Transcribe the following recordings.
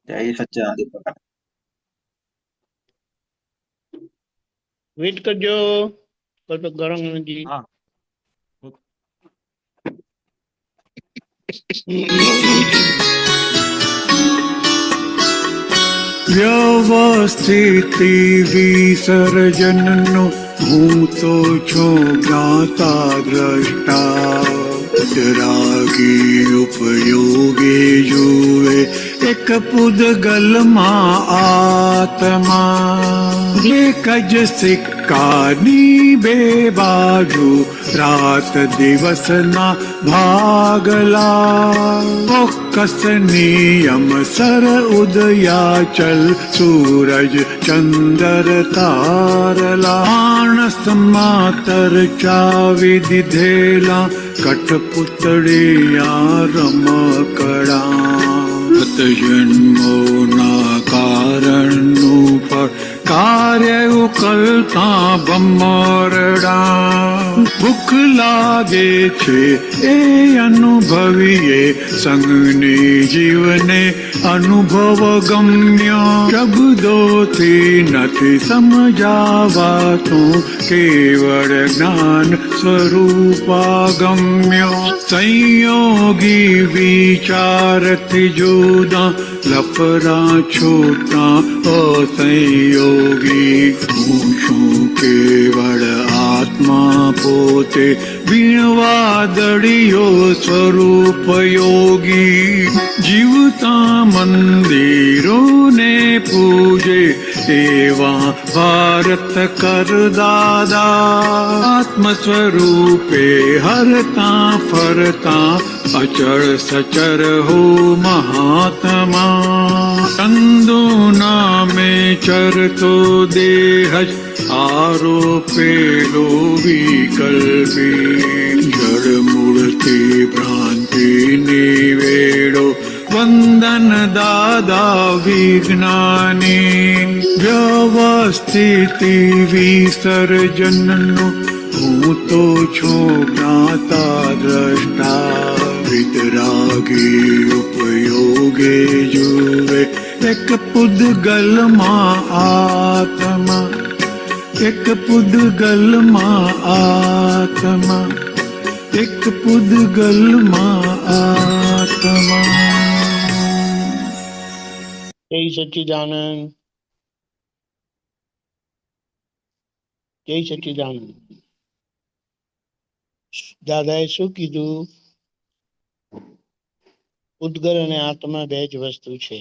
જય સચ્ચિદાનંદ પ્રકાશ. વેઇટ કરજો, કલ્પક ગૌરાંગજી. હા. વ્યવસ્થિતિ વિસર્જનનો હું તો છું જ્ઞાતા દ્રષ્ટા. રાગી ઉપયોગી જુએ એક પૂદગલમાં આત્મા. એક જ સિક્કાની બે બાજુ, રાત દિવસના ભાગલા. ચોક્કસ નિયમ સર ઉદયાચલ, સૂરજ ચંદર તારલા. માણસ માતર ચાવી દીધેલા, કઠપુતળિયા રમકડા. જન્મોના કારણનું ફળ, કાર્ય ઉકલતા ભમરડા. ભૂખ લાગે છે એ અનુભવીએ, સંગની જીવને અનુભવ ગમ્ય. શબ્દોથી નથી સમજાવાતું, કેવળ જ્ઞાન સ્વરૂપાગમ્ય. સંયોગી વિચારથી જુદા, લફરા છૂટા અસંયોગી. હું છું કેવળ આત્મા પોતે, વીણવાદળિયો સ્વરૂપ યોગી. જીવતા મંદિરોને પૂજે, એવા ભારત કર દાદા. આત્મ સ્વરૂપે હરતા ફરતા, અચળ સચર હો મહાત્મા. ચંદુ નામે ચરતો દેહ, આરોપેલો વિકલ્પી. જળ મૂળથી ભ્રાંતિ નિવેડો, વંદન દાદા વિજ્ઞાની. વ્યવસ્થિતિ વિસર્જનનો હું તો છું જ્ઞાતા દ્રષ્ટા. વિતરાગી ઉપયોગે જુએ એક પૂદગલમાં આત્મા. એક પૂદગલમાં આત્મા. એક પૂદગલમાં આત્મા. જય સચ્ચિદાનંદ, જય સચ્ચિદાનંદ. દાદાએ શું કીધું? ઉદ્ગલ અને આત્મા બે જ વસ્તુ છે.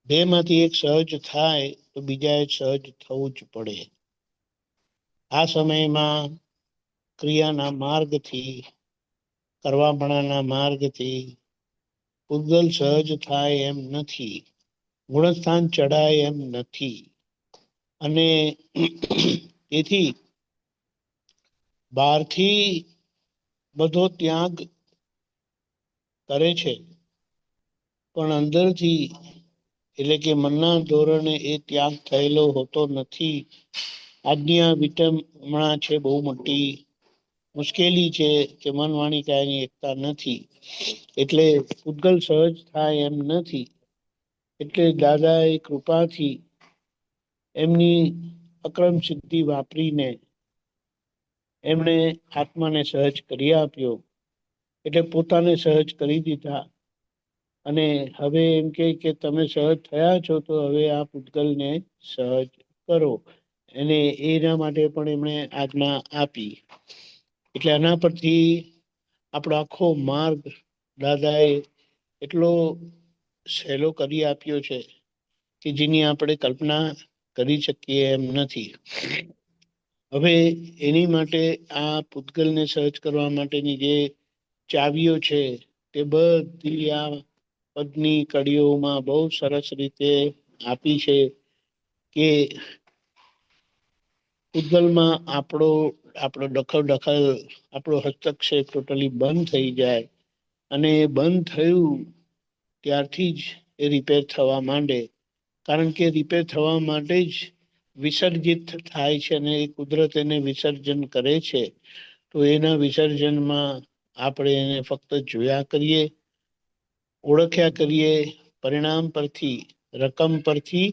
બે માંથી એક સહજ થાય તો બીજા એ સહજ થવું જ પડે. આ સમયમાં ક્રિયાના માર્ગથી, કરવાપણાના માર્ગથી ઉદ્ગલ સહજ થાય એમ નથી, ગુણસ્થાન ચડાય એમ નથી. અને તેથી બહારથી બધો ત્યાગ કરે છે, પણ અંદરથી એટલે કે મનના ધોરણે એ ત્યાગ થયેલો હોતો નથી. આજની આ વિટમણા છે, બહુ મોટી મુશ્કેલી છે કે મન વાણી કાયની એકતા નથી, એટલે ઉદ્ગલ સહજ થાય એમ નથી. એટલે દાદા એ કૃપાથી એમની અક્રમ સિદ્ધિ વાપરીને એમણે આત્માને સહજ કરી આપ્યો. એટલે પોતાને સહજ કરી દીધા. અને હવે એમ કે તમે સહજ થયા છો, તો હવે આ પૂતગલને સહજ કરો. અને એના માટે પણ એમણે આજ્ઞા આપી. એટલે આના પરથી આપણો આખો માર્ગ દાદાએ એટલો સહેલો કરી આપ્યો છે કે જેની આપણે કલ્પના કરી શકીએ એમ નથી. હવે એની માટે આ પૂતગલને સહજ કરવા માટેની જે ચાવીઓ છે, તે બધી આ પદની કડીઓમાં બહુ સરસ રીતે આપી છે કે પૂતગલમાં આપણો દખલ આપણો હસ્તક્ષેપ ટોટલી બંધ થઈ જાય. અને બંધ થયું ત્યારથી જ એ રિપેર થવા માંડે. કારણ કે રિપેર થવા માટે જ વિસર્જિત થાય છે, અને એ કુદરત એને વિસર્જન કરે છે. તો એના વિસર્જનમાં આપણે એને ફક્ત જોયા કરીએ, ઓળખ્યા કરીએ, પરિણામ પરથી રકમ પરથી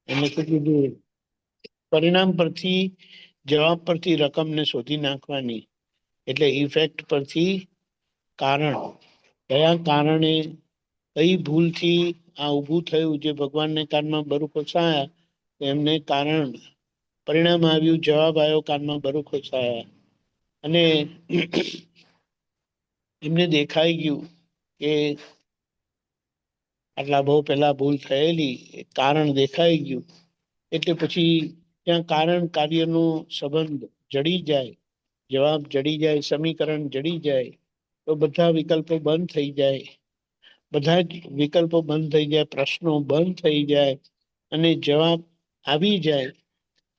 એને શું કીધું, પરિણામ પરથી જવાબ પરથી રકમને શોધી નાખવાની, એટલે ઇફેક્ટ પરથી કારણ, કયા કારણે કઈ ભૂલથી આ ઊભું થયું, જે ભગવાનને કાનમાં બરૂ ખોસાયા એમને કારણ પરિણામ આવ્યું, જવાબ આવ્યો, કાનમાં બરૂ ખોસાયા. અને એમને દેખાઈ ગયું કે આટલા બહુ પેલા ભૂલ થયેલી, કારણ દેખાઈ ગયું, એટલે પછી ત્યાં કારણ કાર્યનો સંબંધ જડી જાય, જવાબ જડી જાય, સમીકરણ જડી જાય, તો બધા વિકલ્પો બંધ થઈ જાય. બધા જ વિકલ્પો બંધ થઈ જાય, પ્રશ્નો બંધ થઈ જાય અને જવાબ આવી જાય.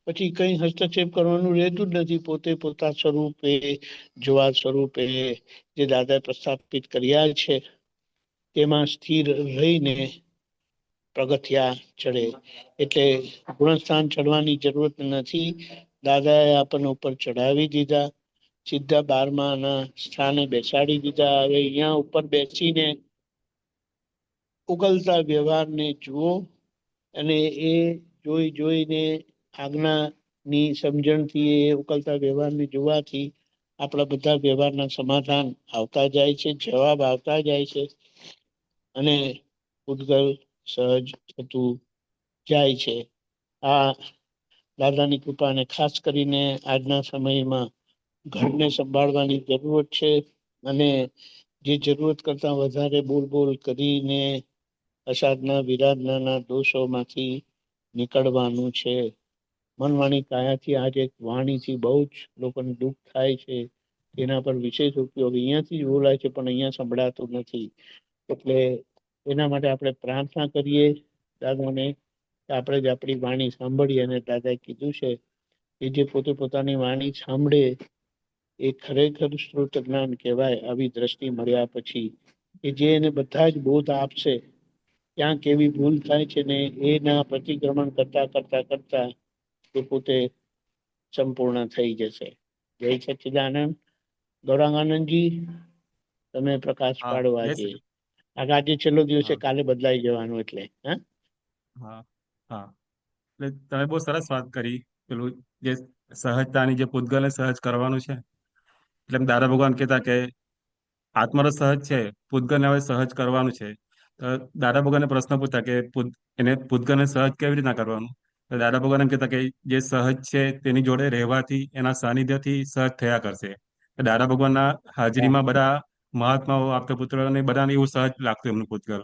પછી કઈ હસ્તક્ષેપ કરવાનું રહેતું જ નથી. પોતે પોતા સ્વરૂપે, જોવા સ્વરૂપે જે દાદાએ પ્રસ્થાપિત કર્યા છે તેમાં સ્થિર રહીને પગથિયા ચડે. એટલે ગુણસ્થાન ચડવાની જરૂરત નથી. દાદાએ આપણને ઉપર ચડાવી દીધા, સીધા 12મા સ્થાને બેસાડી દીધા. હવે અહીંયા ઉપર બેસીને ઉકલતા વ્યવહારને જુઓ અને એ જોઈને આજ્ઞાની સમજણથી, એ ઉકલતા વ્યવહારને જોવાથી આપણા બધા વ્યવહારના સમાધાન આવતા જાય છે, જવાબ આવતા જાય છે અને પૂતગલ સહજ થતું જાય છે. આ દાદાની કૃપાને ખાસ કરીને આજના સમયમાં ઘરને સંભાળવાની જરૂરત છે અને જે જરૂરત કરતા વધારે બોલ કરીને અસાધના વિરાધનાના દોષોમાંથી નીકળવાનું છે. મન, વાણી, કાયાથી આજે વાણીથી બહુ જ લોકોને દુઃખ થાય છે. એના પર વિશેષ ઉપયોગ અહીંયાથી જ બોલાય છે, પણ અહીંયા સંભળાતું નથી. એટલે એના માટે આપણે પ્રાર્થના કરીએ દાદાને, આપણે જ આપણી વાણી સાંભળીએ. અને દાદાએ કીધું છે કે જે પોતે પોતાની વાણી સાંભળે એ ખરેખર શ્રુત જ્ઞાન કહેવાય. આવી દ્રષ્ટિ મળ્યા પછી કે જે એને બધા જ બોધ આપશે ક્યાં કેવી ભૂલ થાય છે ને એના પ્રતિક્રમણ કરતા એ પોતે સંપૂર્ણ થઈ જશે. જય સચ્ચિદાનંદ. ગૌરાંગાનંદજી, તમે પ્રકાશ હા પાડો. જય આજે શ્રી આજે છેલ્લો દિવસ છે, હા કાલે બદલાઈ જવાનું. એટલે હા હા એટલે તમે બહુ સરસ વાત કરી. પેલું જે સહજતાની, જે પૂતગલને સહજ કરવાનું છે, એટલે એમ દાદા ભગવાન કહેતા કે આત્માનો સહજ છે, પૂતગલને હવે સહજ કરવાનું છે. તો દાદા ભગવાનને પ્રશ્ન પૂછતા કે એને પૂતગલને સહજ કેવી રીતના કરવાનું? તો દાદા ભગવાન એમ કહેતા કે જે સહજ છે તેની જોડે રહેવાથી, એના સાનિધ્યથી સહજ થયા કરશે. તો દાદા ભગવાનના હાજરીમાં બધા મહાત્માઓ, આપતા પુત્રોને બધાને એવું સહજ લાગતું એમનું પૂતગલ.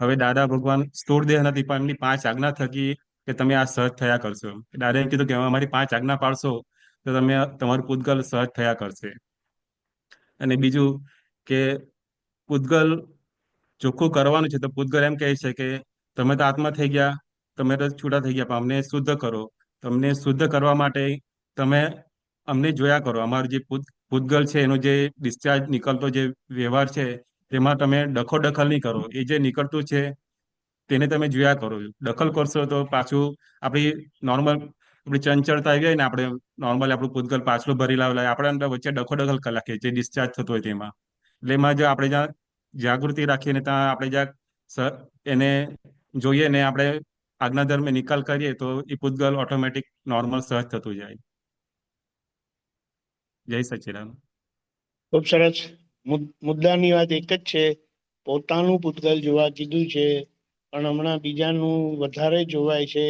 હવે દાદા ભગવાન સ્થૂળ દેહ નથી, પણ એમની 5 આજ્ઞા થકી કે તમે આ સહજ થયા કરશો. દાદા એમ કીધું કે અમારી 5 આજ્ઞા પાળશો તો તમે તમારું પૂતગલ સહજ થયા કરશે. અને બીજું કે પૂતગલ ચોખ્ખું કરવાનું છે, તો પૂતગલ એમ કહે છે કે તમે તો આત્મા થઈ ગયા, તમે તો છૂટા થઈ ગયા, પણ અમને શુદ્ધ કરો. તમને શુદ્ધ કરવા માટે તમે અમને જોયા કરો. અમારું જે પૂતગલ છે એનો જે ડિસ્ચાર્જ નીકળતો જે વ્યવહાર છે તેમાં તમે દખલ નહીં કરો. એ જે નીકળતું છે તેને તમે જોયા કરો. દખલ કરશો તો પાછું આપણી નોર્મલ આપણી ચંચળતા આવી જાય ને, આપણે નોર્મલી આપણું પૂતગલ પાછલું ભરી લાવે, આપણે અંદર વચ્ચે દખલ કલાકે જે ડિસ્ચાર્જ થતો હોય તેમાં. એટલે એમાં જો આપણે જ્યાં જાગૃતિ રાખીને ત્યાં આપણે જ્યાં એને જોઈએ ને આપણે આજ્ઞા ધર્મે નિકાલ કરીએ તો એ પૂતગલ ઓટોમેટિક નોર્મલ સહજ થતું જાય. જય સચ્ચિદાનંદ. ખૂબ સરસ. મુદ્દાની વાત એક જ છે, પોતાનું પૂતગલ જોવા કીધું છે, પણ હમણાં બીજાનું વધારે જોવાય છે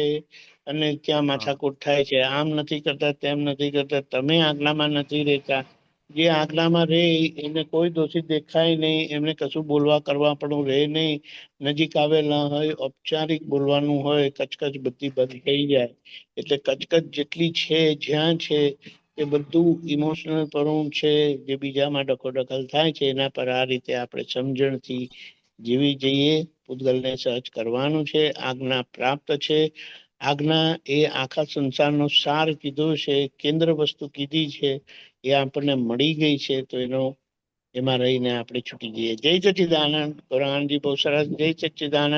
અને ત્યાં હા માથાકૂટ થાય છે. આમ નથી કરતા, તેમ નથી કરતા, તમે આજ્ઞામાં નથી રહેતા. જે આજ્ઞામાં રહે એને કોઈ દોષિત દેખાય નહીં, એમને કશું બોલવા કરવા પણ રહે નહીં. નજીક આવેલા હોય, ઔપચારિક બોલવાનું હોય, કચકચ બધી બંધ થઈ જાય. એટલે કચકચ જેટલી છે, જ્યાં છે એ બધું ઇમોશનલ પણું છે, જે બીજામાં દખલ થાય છે. એના પર આ રીતે આપણે સમજણથી જીવી જઈએ. પૂતગલને સહજ કરવાનું છે. આજ્ઞા પ્રાપ્ત છે. આજ્ઞા એ આખા સંસારનો સાર કીધો છે, કેન્દ્ર વસ્તુ કીધી છે, એ આપણને મળી ગઈ છે. તો એમાં રહીને આપણે છૂટી જઈએ. જય સચ્ચિદાનંદ. ગૌરાંગજી બહુ સરસ. જય સચ્ચિદાનંદ.